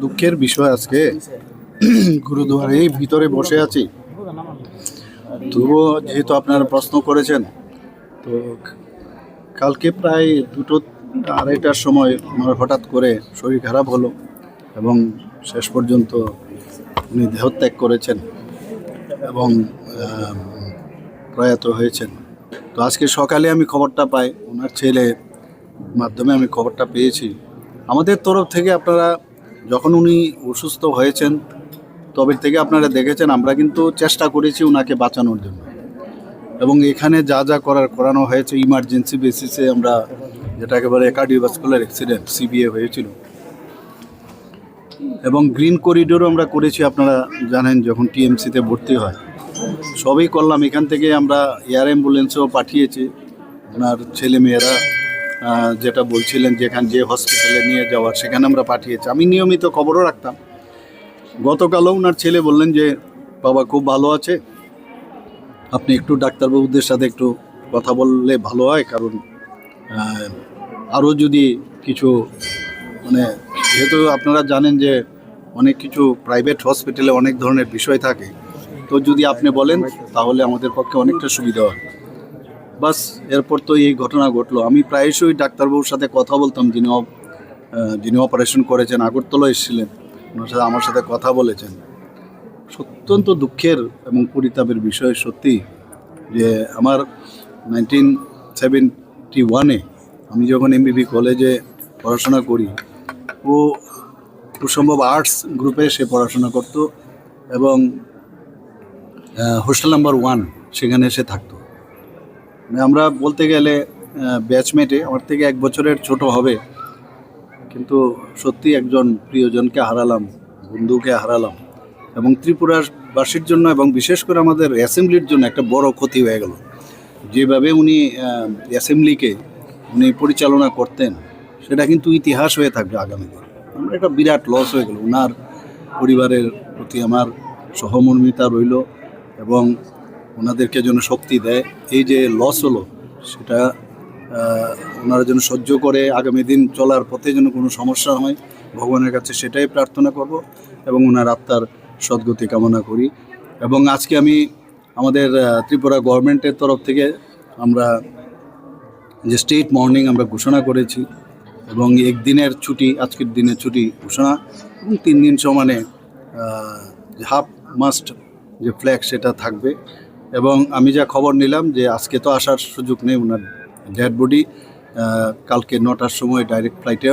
দুঃখের বিষয় আজকে গুরুদুয়ারে ভিতরে বসে আছি। তবুও যেহেতু আপনারা প্রশ্ন করেছেন, তো কালকে প্রায় 2-2:30টার সময় আমার হঠাৎ করে শরীর খারাপ হলো এবং শেষ পর্যন্ত উনি দেহত্যাগ করেছেন এবং প্রয়াত হয়েছেন। তো আজকে সকালে আমি খবরটা পাই, ওনার ছেলে মাধ্যমে আমি খবরটা পেয়েছি। আমাদের তরফ থেকে আপনারা যখন উনি অসুস্থ হয়েছেন তবে থেকে আপনারা দেখেছেন আমরা কিন্তু চেষ্টা করেছি ওনাকে বাঁচানোর জন্য, এবং এখানে যা যা করানো হয়েছে ইমার্জেন্সি বেসিসে, আমরা যেটা একেবারে কার্ডিওভাস্কুলার অ্যাক্সিডেন্ট সিবিএ হয়েছিল, এবং গ্রিন করিডোরও আমরা করেছি। আপনারা জানেন যখন টিএমসিতে ভর্তি হয় সবই করলাম। এখান থেকে আমরা এয়ার অ্যাম্বুলেন্সও পাঠিয়েছি। ওনার ছেলেমেয়েরা যেটা বলছিলেন যে হসপিটালে নিয়ে যাওয়ার সেখানে আমরা পাঠিয়েছি। আমি নিয়মিত খবরও রাখতাম। গতকালও ওনার ছেলে বললেন যে বাবা খুব ভালো আছে, আপনি একটু ডাক্তারবাবুদের সাথে একটু কথা বললে ভালো হয়, কারণ আরও যদি কিছু যেহেতু আপনারা জানেন যে অনেক কিছু প্রাইভেট হসপিটালে অনেক ধরনের বিষয় থাকে, তো যদি আপনি বলেন তাহলে আমাদের পক্ষে অনেকটা সুবিধা হয়। বাস, এরপর তো এই ঘটনা ঘটলো। আমি প্রায়শই ডাক্তারবাবুর সাথে কথা বলতাম, যিনি অপারেশন করেছেন, আগরতলা এসেছিলেন, ওনার সাথে আমার সাথে কথা বলেছেন। অত্যন্ত দুঃখের এবং পরিতাপের বিষয় সত্যি যে আমার 1971-এ আমি যখন এমবিবি কলেজে পড়াশোনা করি, ও খুব সম্ভব আর্টস গ্রুপে সে পড়াশোনা করত এবং হোস্টেল নাম্বার 1 সেখানে সে থাকতো। আমরা বলতে গেলে ব্যাচমেটে, আমার থেকে 1 বছরের ছোট হবে, কিন্তু সত্যি একজন প্রিয়জনকে হারালাম, বন্ধুকে হারালাম, এবং ত্রিপুরাবাসীর জন্য এবং বিশেষ করে আমাদের অ্যাসেম্বলির জন্য একটা বড় ক্ষতি হয়ে গেল। যেভাবে উনি অ্যাসেম্বলিকে পরিচালনা করতেন সেটা কিন্তু ইতিহাস হয়ে থাকবে আগামী দিন। আমার একটা বিরাট লস হয়ে গেল। ওনার পরিবারের প্রতি আমার সহমর্মিতা রইল এবং ওনাদেরকে যেন শক্তি দেয়। এই যে লস হলো সেটা ওনারা যেন সহ্য করে আগামী দিন চলার পথে যেন কোনো সমস্যা হয়, ভগবানের কাছে সেটাই প্রার্থনা করব এবং ওনার আত্মার সদ্গতি কামনা করি। এবং আজকে আমি আমাদের ত্রিপুরা গভর্নমেন্টের তরফ থেকে আমরা যে স্টেট মর্নিং আমরা ঘোষণা করেছি এবং একদিনের ছুটি, আজকের দিনের ছুটি ঘোষণা, এবং 3 দিন সমানে হাফ মাস্ট যে ফ্ল্যাগ সেটা থাকবে। এবং আমি যা খবর নিলাম যে আজকে তো আসার সুযোগ নেই, ওনার ডেড বডি কালকে 9টার সময় ডাইরেক্ট ফ্লাইটে